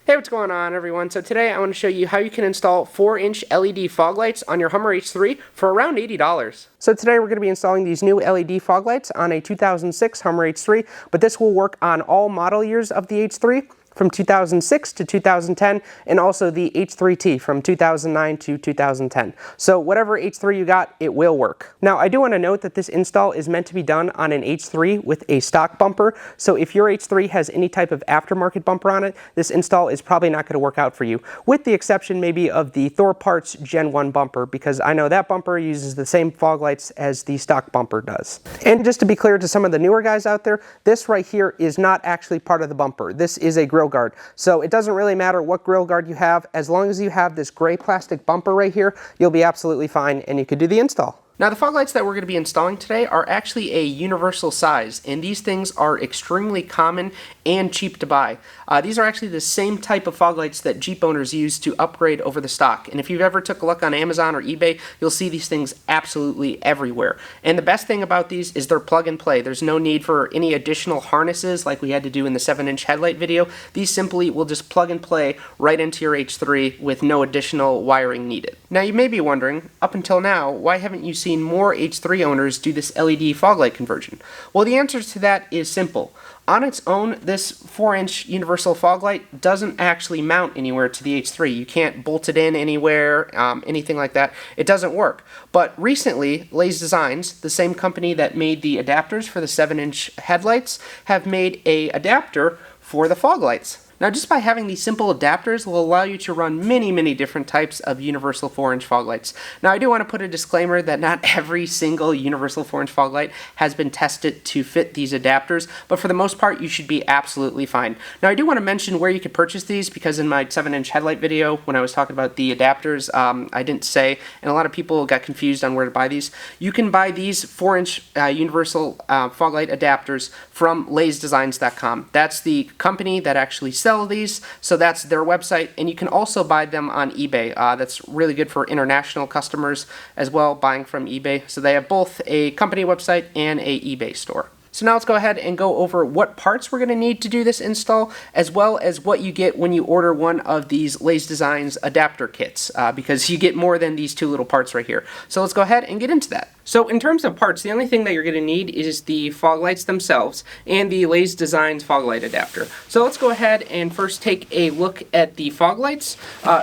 Hey, what's going on, everyone? So today I want to show you how you can install 4-inch LED fog lights on your Hummer H3 for around $80. So today we're going to be installing these new LED fog lights on a 2006 Hummer H3, but this will work on all model years of the H3 from 2006 to 2010, and also the H3T from 2009 to 2010. So whatever H3 you got, it will work. Now I do want to note that this install is meant to be done on an H3 with a stock bumper, so if your H3 has any type of aftermarket bumper on it, this install is probably not going to work out for you, with the exception maybe of the Thor Parts Gen 1 bumper, because I know that bumper uses the same fog lights as the stock bumper does. And just to be clear to some of the newer guys out there, this right here is not actually part of the bumper. This is a grill guard. So it doesn't really matter what grill guard you have, as long as you have this gray plastic bumper right here, you'll be absolutely fine and you could do the install. Now the fog lights that we're going to be installing today are actually a universal size, and these things are extremely common and cheap to buy. These are actually the same type of fog lights that Jeep owners use to upgrade over the stock, and if you've ever took a look on Amazon or eBay, you'll see these things absolutely everywhere. And the best thing about these is they're plug and play. There's no need for any additional harnesses like we had to do in the 7-inch headlight video. These simply will just plug and play right into your H3 with no additional wiring needed. Now you may be wondering, up until now, why haven't you seen more H3 owners do this LED fog light conversion? Well, the answer to that is simple. On its own, this 4-inch universal fog light doesn't actually mount anywhere to the H3. You can't bolt it in anywhere, anything like that. It doesn't work. But recently, LED Designs, the same company that made the adapters for the 7-inch headlights, have made an adapter for the fog lights. Now, just by having these simple adapters will allow you to run many different types of universal 4-inch fog lights. Now, I do want to put a disclaimer that not every single universal 4-inch fog light has been tested to fit these adapters, but for the most part, you should be absolutely fine. Now, I do want to mention where you could purchase these, because in my 7-inch headlight video, when I was talking about the adapters, I didn't say, and a lot of people got confused on where to buy these. You can buy these 4-inch universal fog light adapters from lasdesigns.com. That's the company that actually sell these, so that's their website, and you can also buy them on eBay. That's really good for international customers as well, buying from eBay. So they have both a company website and a eBay store. So now let's go ahead and go over what parts we're going to need to do this install, as well as what you get when you order one of these LED Designs adapter kits, because you get more than these two little parts right here. So let's go ahead and get into that. So in terms of parts, the only thing that you're going to need is the fog lights themselves and the LED Designs fog light adapter. So let's go ahead and first take a look at the fog lights.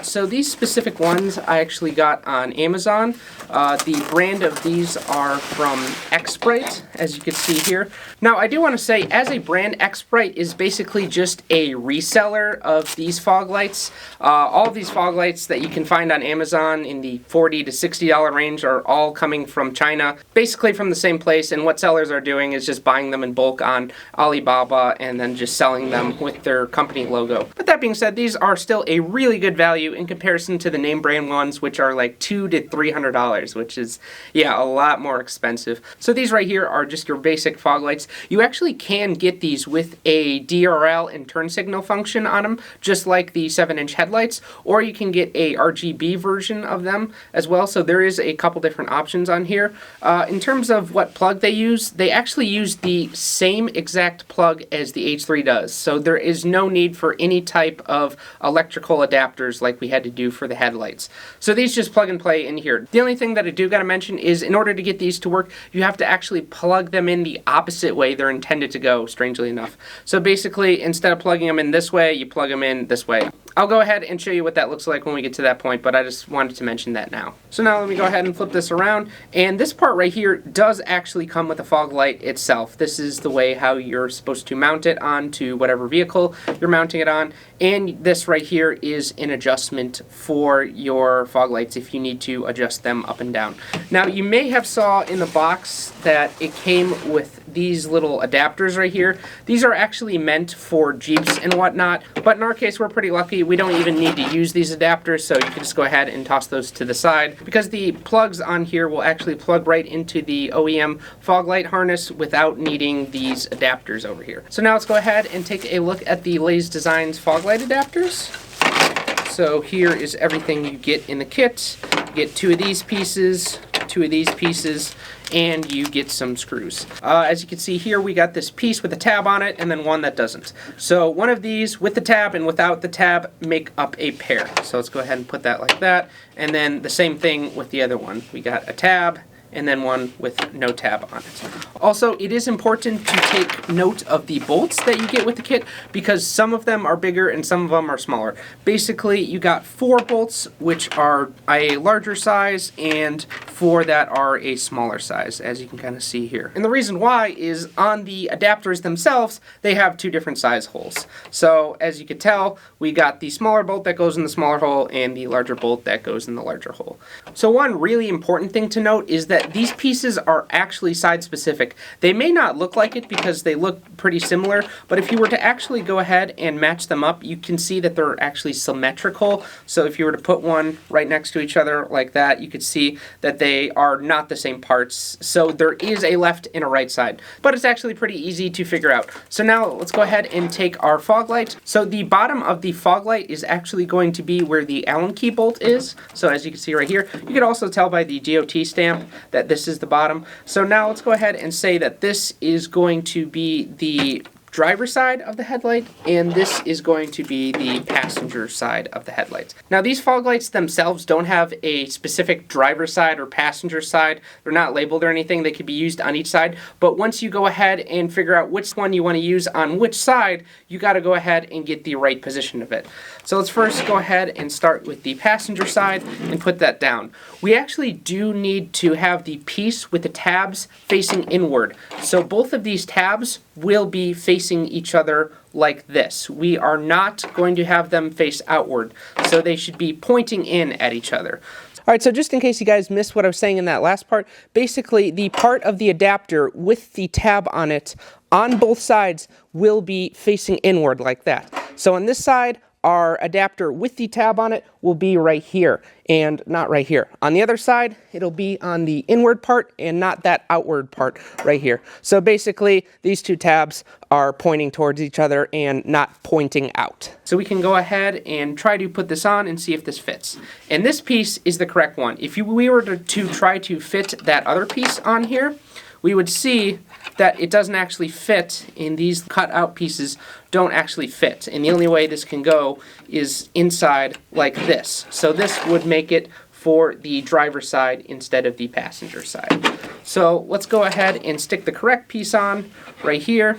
So these specific ones I actually got on Amazon. The brand of these are from X-Brite, as you can see here. Now I do want to say, as a brand, X-Brite is basically just a reseller of these fog lights. All of these fog lights that you can find on Amazon in the $40 to $60 range are all coming from China. Basically from the same place, and what sellers are doing is just buying them in bulk on Alibaba and then just selling them with their company logo. But that being said, these are still a really good value in comparison to the name brand ones, which are like $200 to $300, which is, yeah, a lot more expensive. So these right here are just your basic fog lights. You actually can get these with a DRL and turn signal function on them, just like the 7-inch headlights, or you can get a RGB version of them as well. So there is a couple different options on here. In terms of what plug they use, they actually use the same exact plug as the H3 does. So there is no need for any type of electrical adapters like we had to do for the headlights. So these just plug and play in here. The only thing that I do got to mention is, in order to get these to work, you have to actually plug them in the opposite way they're intended to go, strangely enough. So basically, instead of plugging them in this way, you plug them in this way. I'll go ahead and show you what that looks like when we get to that point, but I just wanted to mention that now. So now let me go ahead and flip this around, and this part right here does actually come with the fog light itself. This is the way how you're supposed to mount it onto whatever vehicle you're mounting it on, and this right here is an adjustment for your fog lights if you need to adjust them up and down. Now you may have saw in the box that it came with these little adapters right here. These are actually meant for Jeeps and whatnot, but in our case we're pretty lucky. We don't even need to use these adapters, so you can just go ahead and toss those to the side, because the plugs on here will actually plug right into the OEM fog light harness without needing these adapters over here. So now let's go ahead and take a look at the LED Designs fog light adapters. So here is everything you get in the kit. You get 2 of these pieces, two of these pieces, and you get some screws. As you can see here, we got this piece with a tab on it and then one that doesn't. So one of these with the tab and without the tab make up a pair. So let's go ahead and put that like that, and then the same thing with the other one. We got a tab and then one with no tab on it. Also, it is important to take note of the bolts that you get with the kit because some of them are bigger and some of them are smaller. Basically, you got 4 bolts, which are a larger size, and 4 that are a smaller size, as you can kind of see here. And the reason why is on the adapters themselves, they have 2 different size holes. So, as you can tell, we got the smaller bolt that goes in the smaller hole and the larger bolt that goes in the larger hole. So one really important thing to note is that these pieces are actually side-specific. They may not look like it because they look pretty similar, but if you were to actually go ahead and match them up, you can see that they're actually symmetrical. So if you were to put one right next to each other like that, you could see that they are not the same parts. So there is a left and a right side, but it's actually pretty easy to figure out. So now let's go ahead and take our Foglight. So the bottom of the Foglight is actually going to be where the Allen key bolt is. So as you can see right here, you can also tell by the DOT stamp that this is the bottom. So now let's go ahead and say that this is going to be the driver's side of the headlight, and this is going to be the passenger side of the headlights. Now these fog lights themselves don't have a specific driver's side or passenger side. They're not labeled or anything. They could be used on each side, but once you go ahead and figure out which one you want to use on which side, you got to go ahead and get the right position of it. So let's first go ahead and start with the passenger side and put that down. We actually do need to have the piece with the tabs facing inward. So both of these tabs will be facing each other like this. We are not going to have them face outward, so they should be pointing in at each other. Alright, so just in case you guys missed what I was saying in that last part, basically the part of the adapter with the tab on it on both sides will be facing inward like that. So on this side, our adapter with the tab on it will be right here and not right here. On the other side, it'll be on the inward part and not that outward part right here. So basically, these two tabs are pointing towards each other and not pointing out. So we can go ahead and try to put this on and see if this fits. And this piece is the correct one. If we were to try to fit that other piece on here, we would see that it doesn't actually fit, and these cut out pieces don't actually fit. And the only way this can go is inside like this. So this would make it for the driver's side instead of the passenger side. So let's go ahead and stick the correct piece on right here.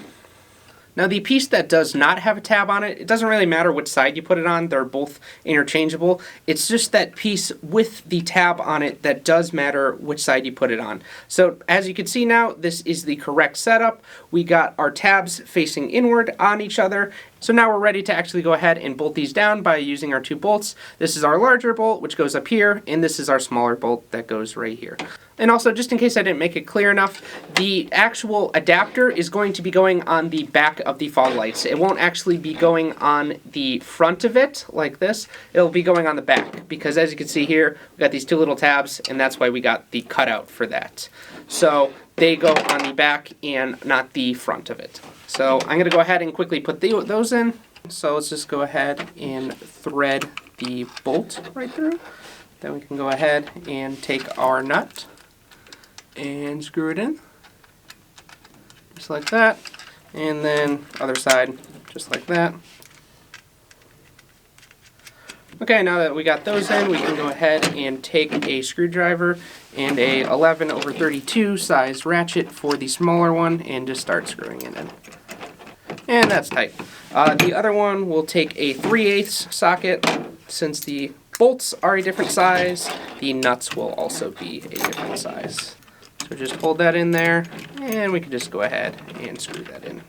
Now the piece that does not have a tab on it, it doesn't really matter which side you put it on, they're both interchangeable. It's just that piece with the tab on it that does matter which side you put it on. So as you can see now, this is the correct setup. We got our tabs facing inward on each other. So now we're ready to actually go ahead and bolt these down by using our 2 bolts. This is our larger bolt, which goes up here, and this is our smaller bolt that goes right here. And also, just in case I didn't make it clear enough, the actual adapter is going to be going on the back of the fog lights. It won't actually be going on the front of it like this. It'll be going on the back because as you can see here, we've got these 2 little tabs, and that's why we got the cutout for that. So they go on the back and not the front of it. So I'm going to go ahead and quickly put those in. So let's just go ahead and thread the bolt right through. Then we can go ahead and take our nut and screw it in. Just like that. And then other side, just like that. Okay, now that we got those in, we can go ahead and take a screwdriver and a 11/32 size ratchet for the smaller one and just start screwing it in. And that's tight. The other one will take a 3/8 socket. Since the bolts are a different size, the nuts will also be a different size. So just hold that in there, and we can just go ahead and screw that in.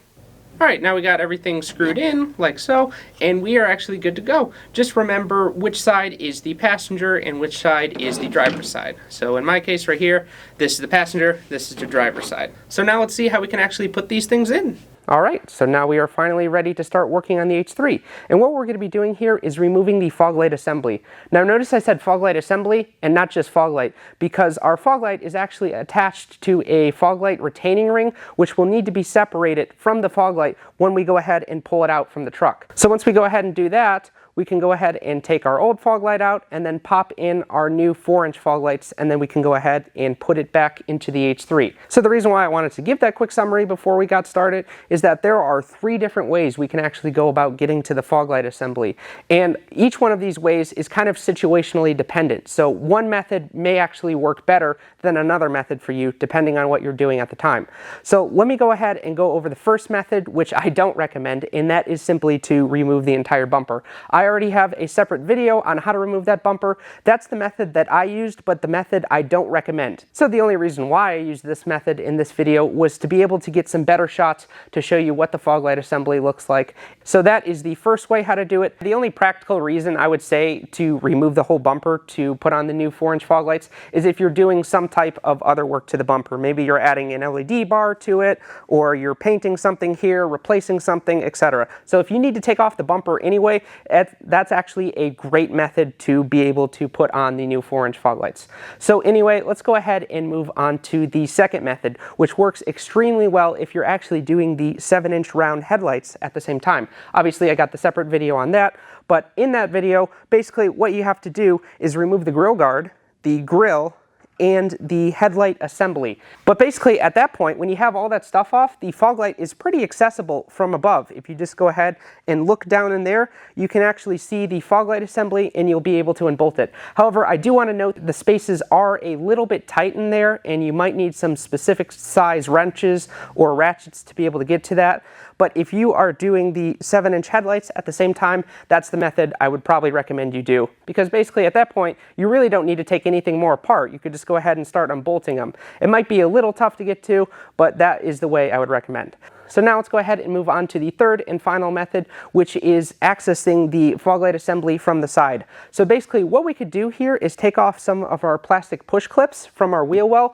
Alright, now we got everything screwed in, like so, and we are actually good to go. Just remember which side is the passenger and which side is the driver's side. So in my case right here, this is the passenger, this is the driver's side. So now let's see how we can actually put these things in. Alright, so now we are finally ready to start working on the H3. And what we're going to be doing here is removing the fog light assembly. Now notice I said fog light assembly and not just fog light, because our fog light is actually attached to a fog light retaining ring, which will need to be separated from the fog light when we go ahead and pull it out from the truck. So once we go ahead and do that, we can go ahead and take our old fog light out and then pop in our new 4-inch fog lights, and then we can go ahead and put it back into the H3. So the reason why I wanted to give that quick summary before we got started is that there are 3 different ways we can actually go about getting to the fog light assembly, and each one of these ways is kind of situationally dependent. So one method may actually work better than another method for you depending on what you're doing at the time. So let me go ahead and go over the first method, which I don't recommend, and that is simply to remove the entire bumper. I already have a separate video on how to remove that bumper. That's the method that I used, but the method I don't recommend. So the only reason why I used this method in this video was to be able to get some better shots to show you what the fog light assembly looks like. So that is the first way how to do it. The only practical reason I would say to remove the whole bumper to put on the new 4-inch fog lights is if you're doing some type of other work to the bumper. Maybe you're adding an LED bar to it, or you're painting something here, replacing something, etc. So if you need to take off the bumper anyway, that's actually a great method to be able to put on the new 4-inch fog lights. So anyway, let's go ahead and move on to the second method, which works extremely well if you're actually doing the 7-inch round headlights at the same time. Obviously, I got the separate video on that, but in that video, basically what you have to do is remove the grill guard, the grill, and the headlight assembly. But basically at that point, when you have all that stuff off, the fog light is pretty accessible from above. If you just go ahead and look down in there, you can actually see the fog light assembly and you'll be able to unbolt it. However, I do want to note that the spaces are a little bit tight in there, and you might need some specific size wrenches or ratchets to be able to get to that. But if you are doing the 7-inch headlights at the same time, that's the method I would probably recommend you do. Because basically at that point, you really don't need to take anything more apart. You could just go ahead and start unbolting them. It might be a little tough to get to, but that is the way I would recommend. So now let's go ahead and move on to the third and final method, which is accessing the fog light assembly from the side. So basically what we could do here is take off some of our plastic push clips from our wheel well,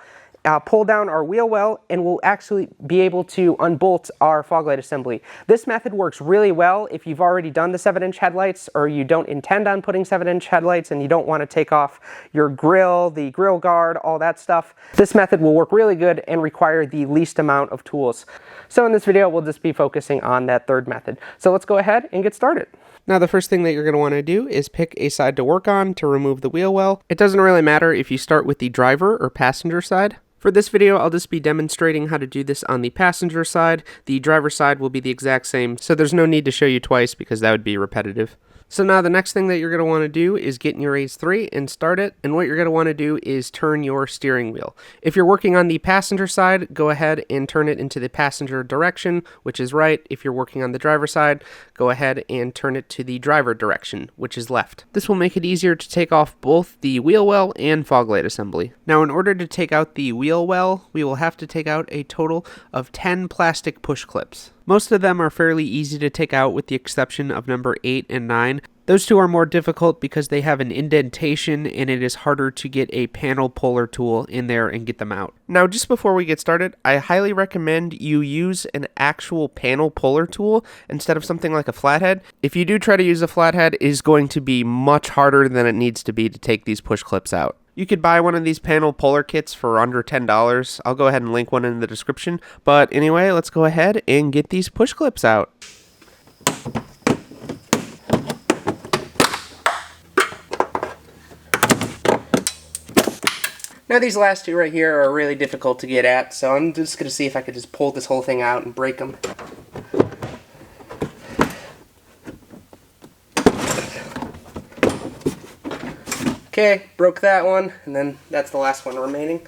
pull down our wheel well, and we'll actually be able to unbolt our fog light assembly. This method works really well if you've already done the 7-inch headlights, or you don't intend on putting 7-inch headlights and you don't want to take off your grill, the grill guard, all that stuff. This method will work really good and require the least amount of tools. So in this video, we'll just be focusing on that third method. So let's go ahead and get started. Now the first thing that you're going to want to do is pick a side to work on to remove the wheel well. It doesn't really matter if you start with the driver or passenger side. For this video, I'll just be demonstrating how to do this on the passenger side. The driver side will be the exact same, so there's no need to show you twice because that would be repetitive. So now the next thing that you're going to want to do is get in your H3 and start it, and what you're going to want to do is turn your steering wheel. If you're working on the passenger side, go ahead and turn it into the passenger direction, which is right. If you're working on the driver side, go ahead and turn it to the driver direction, which is left. This will make it easier to take off both the wheel well and fog light assembly. Now in order to take out the wheel well, we will have to take out a total of 10 plastic push clips. Most of them are fairly easy to take out with the exception of number 8 and 9. Those two are more difficult because they have an indentation and it is harder to get a panel puller tool in there and get them out. Now just before we get started, I highly recommend you use an actual panel puller tool instead of something like a flathead. If you do try to use a flathead, it is going to be much harder than it needs to be to take these push clips out. You could buy one of these panel puller kits for under $10. I'll go ahead and link one in the description. But anyway, let's go ahead and get these push clips out. Now these last two right here are really difficult to get at, so I'm just going to see if I could just pull this whole thing out and break them. Okay, broke that one, and then that's the last one remaining.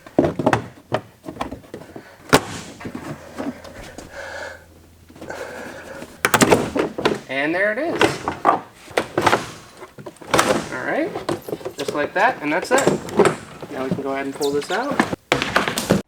And there it is. Alright, just like that, and that's it. Now we can go ahead and pull this out.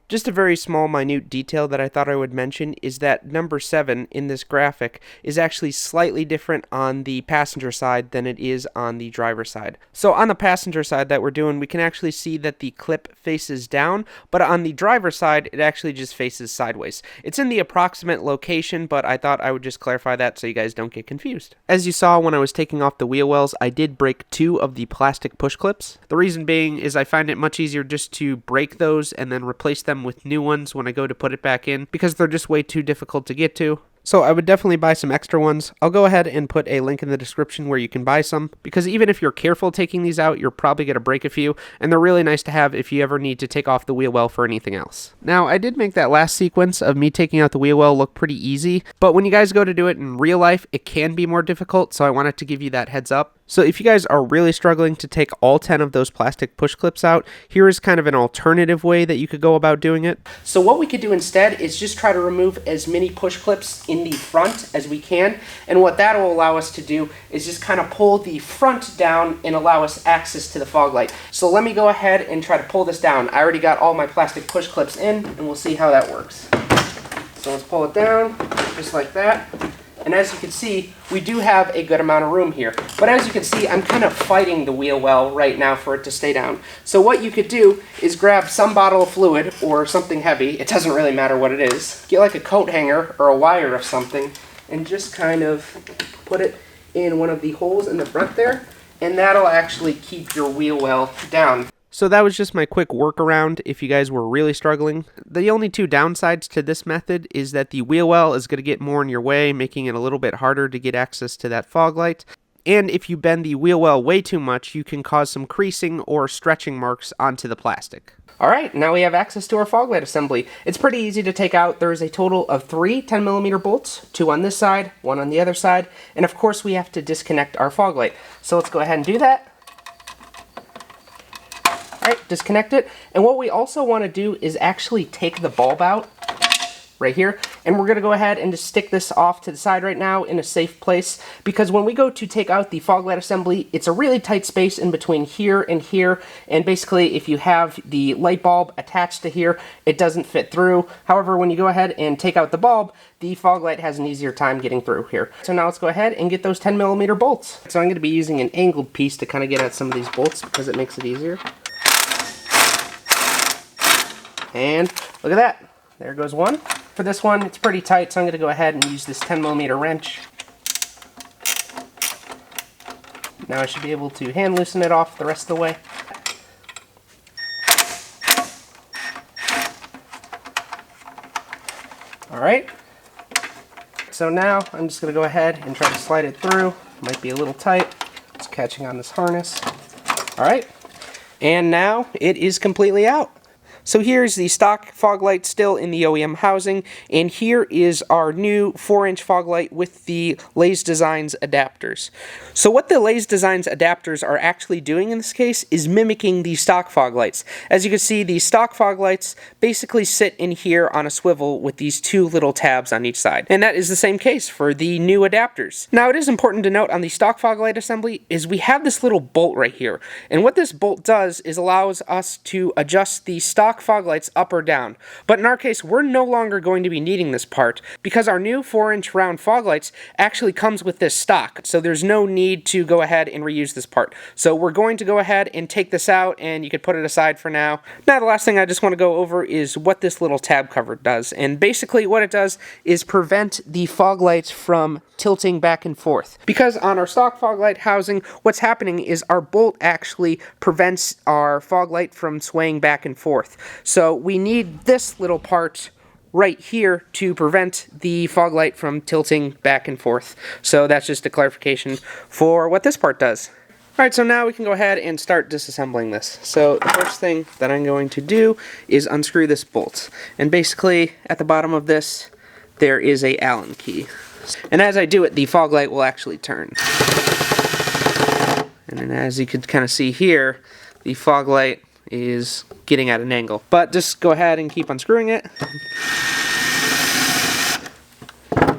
Just a very small, minute detail that I thought I would mention is that number 7 in this graphic is actually slightly different on the passenger side than it is on the driver side. So on the passenger side that we're doing, we can actually see that the clip faces down, but on the driver side, it actually just faces sideways. It's in the approximate location, but I thought I would just clarify that so you guys don't get confused. As you saw when I was taking off the wheel wells, I did break 2 of the plastic push clips. The reason being is I find it much easier just to break those and then replace them with new ones when I go to put it back in because they're just way too difficult to get to. So I would definitely buy some extra ones. I'll go ahead and put a link in the description where you can buy some, because even if you're careful taking these out, you're probably going to break a few, and they're really nice to have if you ever need to take off the wheel well for anything else. Now, I did make that last sequence of me taking out the wheel well look pretty easy, but when you guys go to do it in real life, it can be more difficult, so I wanted to give you that heads up. So if you guys are really struggling to take all 10 of those plastic push clips out, here is kind of an alternative way that you could go about doing it. So what we could do instead is just try to remove as many push clips in the front as we can, and what that will allow us to do is just kind of pull the front down and allow us access to the fog light. So let me go ahead and try to pull this down. I already got all my plastic push clips in, and we'll see how that works. So let's pull it down just like that. And as you can see, we do have a good amount of room here. But as you can see, I'm kind of fighting the wheel well right now for it to stay down. So what you could do is grab some bottle of fluid or something heavy. It doesn't really matter what it is. Get like a coat hanger or a wire of something and just kind of put it in one of the holes in the front there. And that'll actually keep your wheel well down. So that was just my quick workaround if you guys were really struggling. The only two downsides to this method is that the wheel well is going to get more in your way, making it a little bit harder to get access to that fog light. And if you bend the wheel well way too much, you can cause some creasing or stretching marks onto the plastic. Alright, now we have access to our fog light assembly. It's pretty easy to take out. There is a total of 3 10mm bolts, 2 on this side, 1 on the other side, and of course we have to disconnect our fog light. So let's go ahead and do that. Alright, disconnect it. And what we also want to do is actually take the bulb out right here, and we're going to go ahead and just stick this off to the side right now in a safe place, because when we go to take out the fog light assembly, it's a really tight space in between here, and basically if you have the light bulb attached to here, it doesn't fit through. However, when you go ahead and take out the bulb, the fog light has an easier time getting through here. So now let's go ahead and get those 10mm bolts. So I'm going to be using an angled piece to kind of get at some of these bolts because it makes it easier. And look at that, there goes one. For this one, it's pretty tight, so I'm going to go ahead and use this 10mm wrench. Now I should be able to hand loosen it off the rest of the way. Alright, so now I'm just going to go ahead and try to slide it through. Might be a little tight, it's catching on this harness. Alright, and now it is completely out. So here's the stock fog light still in the OEM housing, and here is our new 4-inch fog light with the LED Designs adapters. So what the LED Designs adapters are actually doing in this case is mimicking the stock fog lights. As you can see, the stock fog lights basically sit in here on a swivel with these 2 little tabs on each side. And that is the same case for the new adapters. Now it is important to note on the stock fog light assembly is we have this little bolt right here. And what this bolt does is allows us to adjust the stock fog lights up or down. But in our case, we're no longer going to be needing this part because our new 4-inch round fog lights actually comes with this stock. So there's no need to go ahead and reuse this part. So we're going to go ahead and take this out, and you could put it aside for now. Now the last thing I just want to go over is what this little tab cover does. And basically what it does is prevent the fog lights from tilting back and forth. Because on our stock fog light housing, what's happening is our bolt actually prevents our fog light from swaying back and forth. So we need this little part right here to prevent the fog light from tilting back and forth. So that's just a clarification for what this part does. Alright, so now we can go ahead and start disassembling this. So the first thing that I'm going to do is unscrew this bolt. And basically at the bottom of this there is a Allen key. And as I do it, the fog light will actually turn. And then as you can kind of see here, the fog light is getting at an angle. But just go ahead and keep unscrewing it.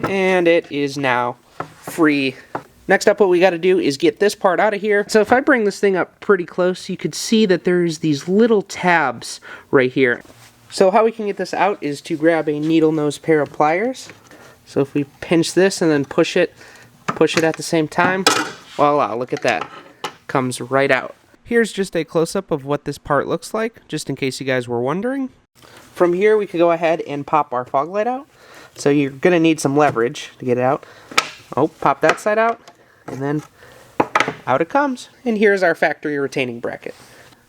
And it is now free. Next up, what we got to do is get this part out of here. So if I bring this thing up pretty close, you could see that there's these little tabs right here. So how we can get this out is to grab a needle nose pair of pliers. So if we pinch this and then push it at the same time, voila, look at that. Comes right out. Here's just a close-up of what this part looks like, just in case you guys were wondering. From here, we could go ahead and pop our fog light out. So you're going to need some leverage to get it out. Oh, pop that side out, and then out it comes. And here's our factory retaining bracket.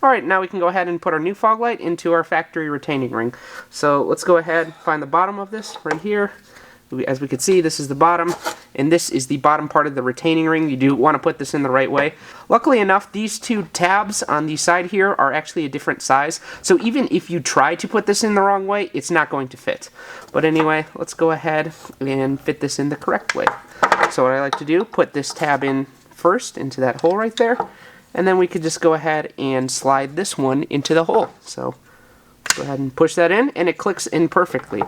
Alright, now we can go ahead and put our new fog light into our factory retaining ring. So let's go ahead and find the bottom of this right here. As we can see, this is the bottom, and this is the bottom part of the retaining ring. You do want to put this in the right way. Luckily enough, these two tabs on the side here are actually a different size, so even if you try to put this in the wrong way, it's not going to fit. But anyway, let's go ahead and fit this in the correct way. So what I like to do, put this tab in first into that hole right there, and then we could just go ahead and slide this one into the hole. So go ahead and push that in, and it clicks in perfectly.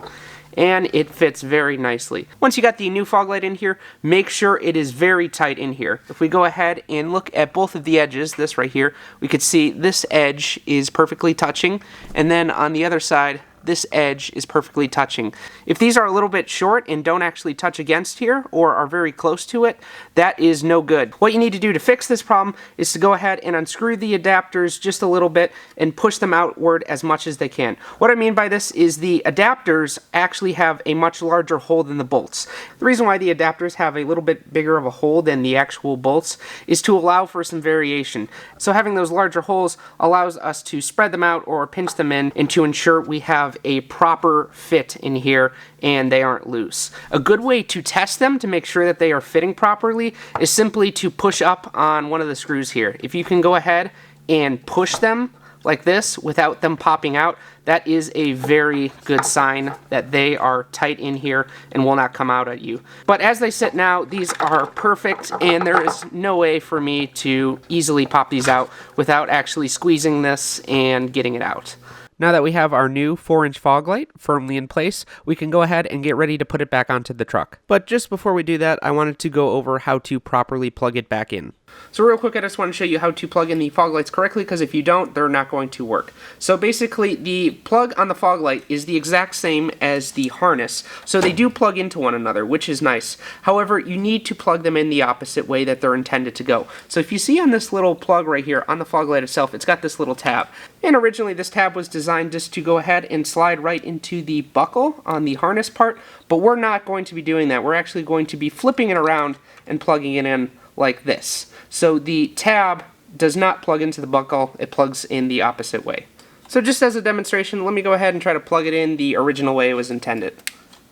And it fits very nicely. Once you got the new Foglight in here, make sure it is very tight in here. If we go ahead and look at both of the edges, this right here, we could see this edge is perfectly touching, and then on the other side, this edge is perfectly touching. If these are a little bit short and don't actually touch against here or are very close to it, that is no good. What you need to do to fix this problem is to go ahead and unscrew the adapters just a little bit and push them outward as much as they can. What I mean by this is the adapters actually have a much larger hole than the bolts. The reason why the adapters have a little bit bigger of a hole than the actual bolts is to allow for some variation. So having those larger holes allows us to spread them out or pinch them in and to ensure we have a proper fit in here and they aren't loose. A good way to test them to make sure that they are fitting properly is simply to push up on one of the screws here. If you can go ahead and push them like this without them popping out, that is a very good sign that they are tight in here and will not come out at you. But as they sit now, these are perfect, and there is no way for me to easily pop these out without actually squeezing this and getting it out. Now that we have our new 4-inch Foglight firmly in place, we can go ahead and get ready to put it back onto the truck. But just before we do that, I wanted to go over how to properly plug it back in. So real quick, I just want to show you how to plug in the Foglights correctly, because if you don't, they're not going to work. So basically, the plug on the Foglight is the exact same as the harness, so they do plug into one another, which is nice. However, you need to plug them in the opposite way that they're intended to go. So if you see on this little plug right here on the Foglight itself, it's got this little tab. And originally this tab was designed just to go ahead and slide right into the buckle on the harness part, but we're not going to be doing that. We're actually going to be flipping it around and plugging it in like this. So the tab does not plug into the buckle, it plugs in the opposite way. So just as a demonstration, let me go ahead and try to plug it in the original way it was intended.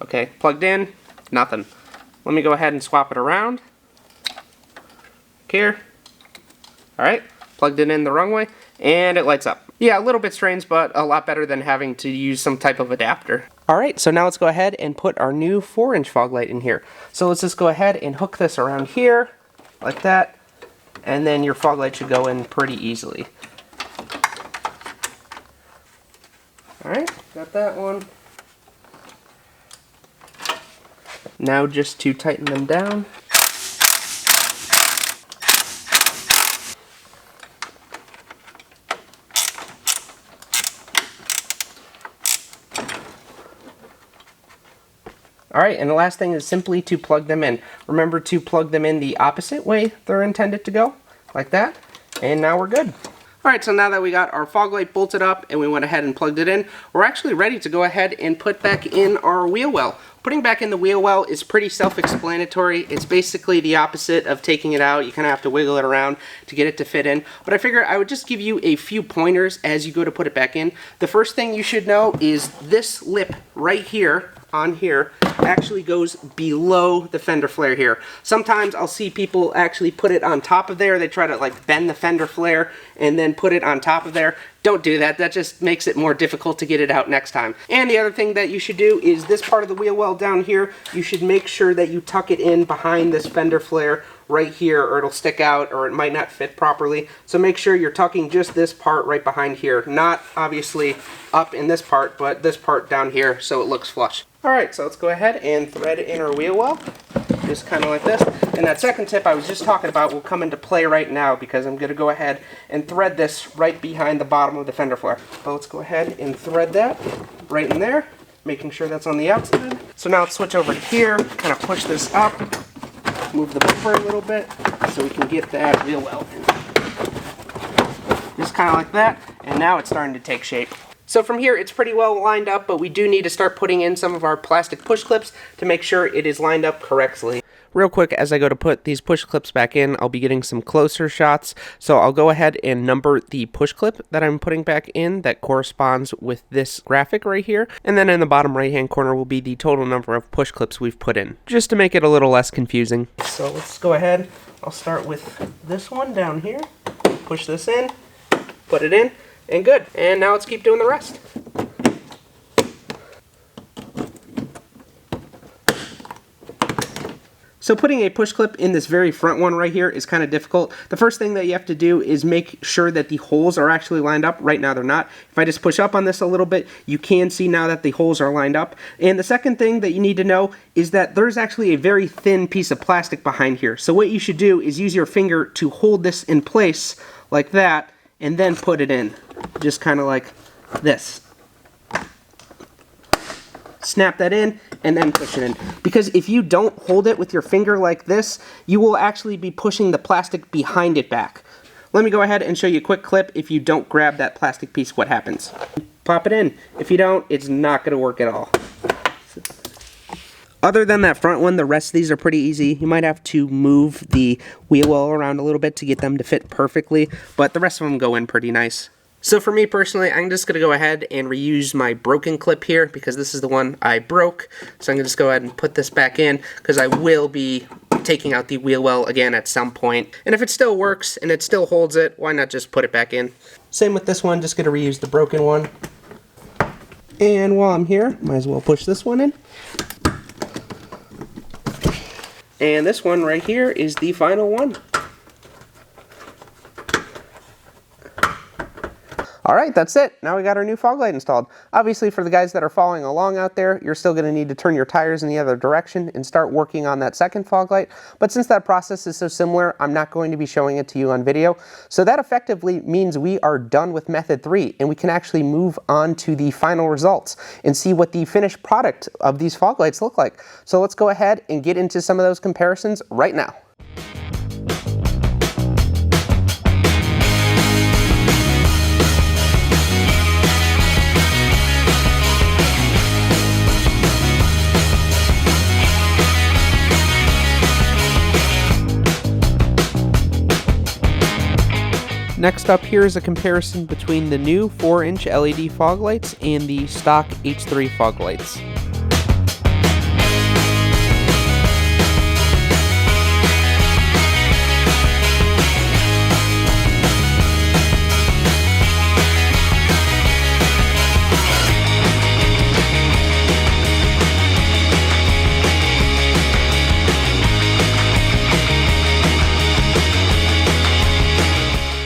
Okay, plugged in, nothing. Let me go ahead and swap it around. Here. Alright, plugged it in the wrong way, and it lights up. Yeah, a little bit strange, but a lot better than having to use some type of adapter. Alright, so now let's go ahead and put our new 4-inch Foglight in here. So let's just go ahead and hook this around here, like that, and then your Foglight should go in pretty easily. Alright, got that one. Now just to tighten them down. Alright, and the last thing is simply to plug them in. Remember to plug them in the opposite way they're intended to go, like that, and now we're good. Alright, so now that we got our Foglight bolted up and we went ahead and plugged it in, we're actually ready to go ahead and put back in our wheel well. Putting back in the wheel well is pretty self-explanatory. It's basically the opposite of taking it out. You kind of have to wiggle it around to get it to fit in. But I figure I would just give you a few pointers as you go to put it back in. The first thing you should know is this lip right here, on here, actually goes below the fender flare here. Sometimes I'll see people actually put it on top of there. They try to like bend the fender flare and then put it on top of there. Don't do that. That just makes it more difficult to get it out next time. And the other thing that you should do is this part of the wheel well down here, you should make sure that you tuck it in behind this fender flare right here, or it'll stick out, or it might not fit properly. So make sure you're tucking just this part right behind here, not obviously up in this part, but this part down here so it looks flush. Alright, so let's go ahead and thread it in our wheel well, just kind of like this. And that second tip I was just talking about will come into play right now, because I'm going to go ahead and thread this right behind the bottom of the fender flare. So let's go ahead and thread that right in there, making sure that's on the outside. So now let's switch over to here, kind of push this up, move the bumper a little bit so we can get that wheel well in. Just kind of like that, and now it's starting to take shape. So from here, it's pretty well lined up, but we do need to start putting in some of our plastic push clips to make sure it is lined up correctly. Real quick, as I go to put these push clips back in, I'll be getting some closer shots. So I'll go ahead and number the push clip that I'm putting back in that corresponds with this graphic right here. And then in the bottom right hand corner will be the total number of push clips we've put in, just to make it a little less confusing. So let's go ahead. I'll start with this one down here. Push this in, put it in, and good. And now let's keep doing the rest. So putting a push clip in this very front one right here is kind of difficult. The first thing that you have to do is make sure that the holes are actually lined up. Right now they're not. If I just push up on this a little bit, you can see now that the holes are lined up. And the second thing that you need to know is that there's actually a very thin piece of plastic behind here. So what you should do is use your finger to hold this in place like that and then put it in. Just kind of like this. Snap that in and then push it in. Because if you don't hold it with your finger like this, you will actually be pushing the plastic behind it back. Let me go ahead and show you a quick clip. If you don't grab that plastic piece, what happens? Pop it in. If you don't, it's not going to work at all. Other than that front one, the rest of these are pretty easy. You might have to move the wheel well around a little bit to get them to fit perfectly, but the rest of them go in pretty nice. So for me personally, I'm just going to go ahead and reuse my broken clip here because this is the one I broke. So I'm going to just go ahead and put this back in because I will be taking out the wheel well again at some point. And if it still works and it still holds it, why not just put it back in? Same with this one, just going to reuse the broken one. And while I'm here, might as well push this one in. And this one right here is the final one. Alright, that's it. Now we got our new fog light installed. Obviously for the guys that are following along out there, you're still going to need to turn your tires in the other direction and start working on that second fog light. But since that process is so similar, I'm not going to be showing it to you on video. So that effectively means we are done with method 3 and we can actually move on to the final results and see what the finished product of these fog lights look like. So let's go ahead and get into some of those comparisons right now. Next up here is a comparison between the new 4-inch LED fog lights and the stock H3 fog lights.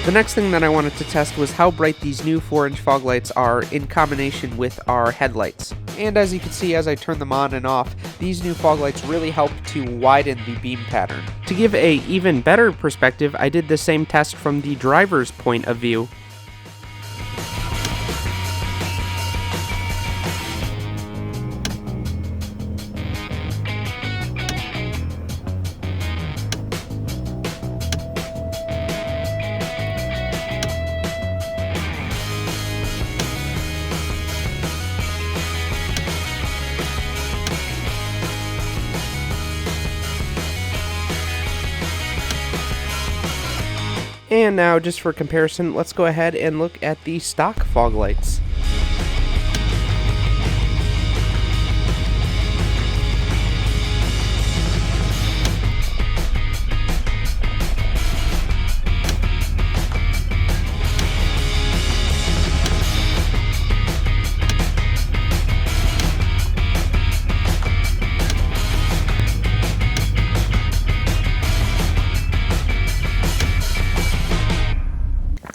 The next thing that I wanted to test was how bright these new 4-inch fog lights are in combination with our headlights. And as you can see as I turn them on and off, these new fog lights really help to widen the beam pattern. To give a even better perspective, I did the same test from the driver's point of view. And now, just for comparison, let's go ahead and look at the stock fog lights.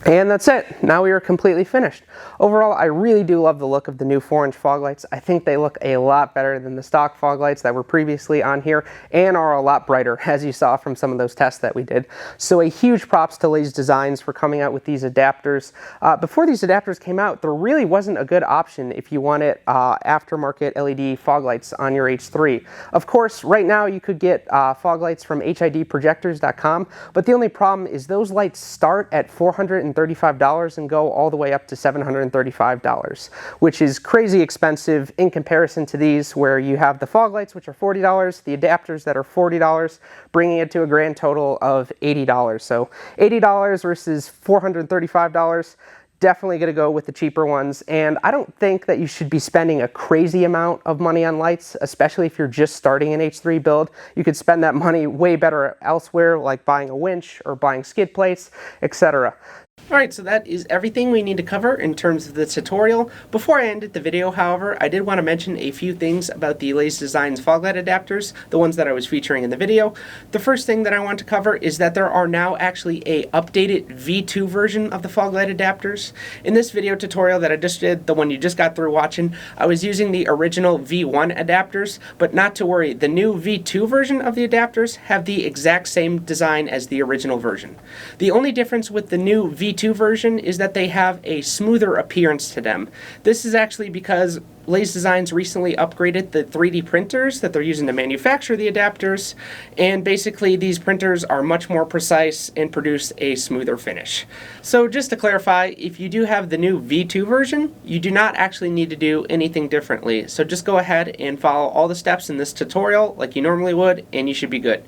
And that's it. Now we are completely finished. Overall, I really do love the look of the new 4-inch fog lights. I think they look a lot better than the stock fog lights that were previously on here and are a lot brighter, as you saw from some of those tests that we did. So a huge props to LED's Designs for coming out with these adapters. Before these adapters came out, there really wasn't a good option if you wanted aftermarket LED fog lights on your H3. Of course, right now you could get fog lights from HIDprojectors.com, but the only problem is those lights start at $430 $535 and go all the way up to $735, which is crazy expensive in comparison to these, where you have the Foglights, which are $40, the adapters that are $40, bringing it to a grand total of $80. So $80 versus $435. Definitely going to go with the cheaper ones, and I don't think that you should be spending a crazy amount of money on lights, especially if you're just starting an H3 build. You could spend that money way better elsewhere, like buying a winch or buying skid plates, etc. Alright, so that is everything we need to cover in terms of the tutorial. Before I ended the video, however, I did want to mention a few things about the LED Designs Foglight adapters, the ones that I was featuring in the video. The first thing that I want to cover is that there are now actually a updated V2 version of the Foglight adapters. In this video tutorial that I just did, the one you just got through watching, I was using the original V1 adapters, but not to worry, the new V2 version of the adapters have the exact same design as the original version. The only difference with the new V2 version is that they have a smoother appearance to them. This is actually because LED Designs recently upgraded the 3D printers that they're using to manufacture the adapters, and basically these printers are much more precise and produce a smoother finish. So just to clarify, if you do have the new V2 version, you do not actually need to do anything differently. So just go ahead and follow all the steps in this tutorial like you normally would, and you should be good.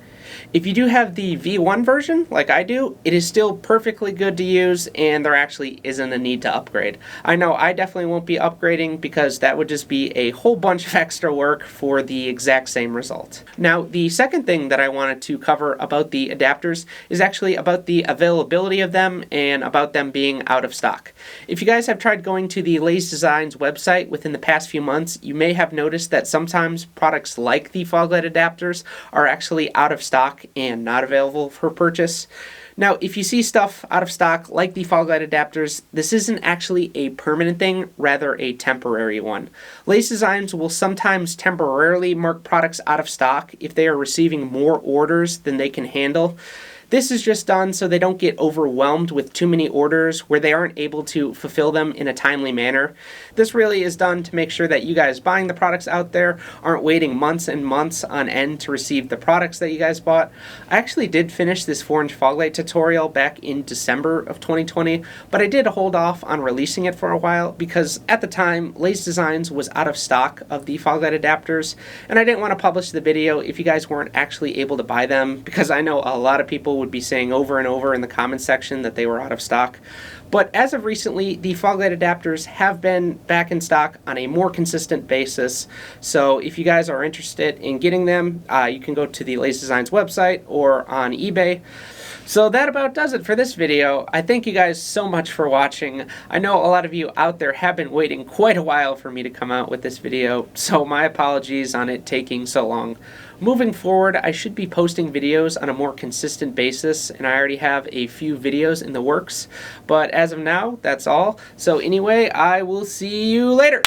If you do have the V1 version, like I do, it is still perfectly good to use, and there actually isn't a need to upgrade. I know I definitely won't be upgrading because that would just be a whole bunch of extra work for the exact same result. Now, the second thing that I wanted to cover about the adapters is actually about the availability of them and about them being out of stock. If you guys have tried going to the LED Designs website within the past few months, you may have noticed that sometimes products like the Foglight adapters are actually out of stock and not available for purchase. Now, if you see stuff out of stock like the Foglight adapters, this isn't actually a permanent thing, rather a temporary one. LED Designs will sometimes temporarily mark products out of stock if they are receiving more orders than they can handle. This is just done so they don't get overwhelmed with too many orders where they aren't able to fulfill them in a timely manner. This really is done to make sure that you guys buying the products out there aren't waiting months and months on end to receive the products that you guys bought. I actually did finish this 4-inch Foglight tutorial back in December of 2020, but I did hold off on releasing it for a while because at the time, LED Designs was out of stock of the Foglight adapters, and I didn't want to publish the video if you guys weren't actually able to buy them, because I know a lot of people would be saying over and over in the comments section that they were out of stock. But as of recently, the Foglight adapters have been back in stock on a more consistent basis. So if you guys are interested in getting them, you can go to the LED Designs website or on eBay. So that about does it for this video. I thank you guys so much for watching. I know a lot of you out there have been waiting quite a while for me to come out with this video, so my apologies on it taking so long. Moving forward, I should be posting videos on a more consistent basis, and I already have a few videos in the works. But as of now, that's all. So anyway, I will see you later.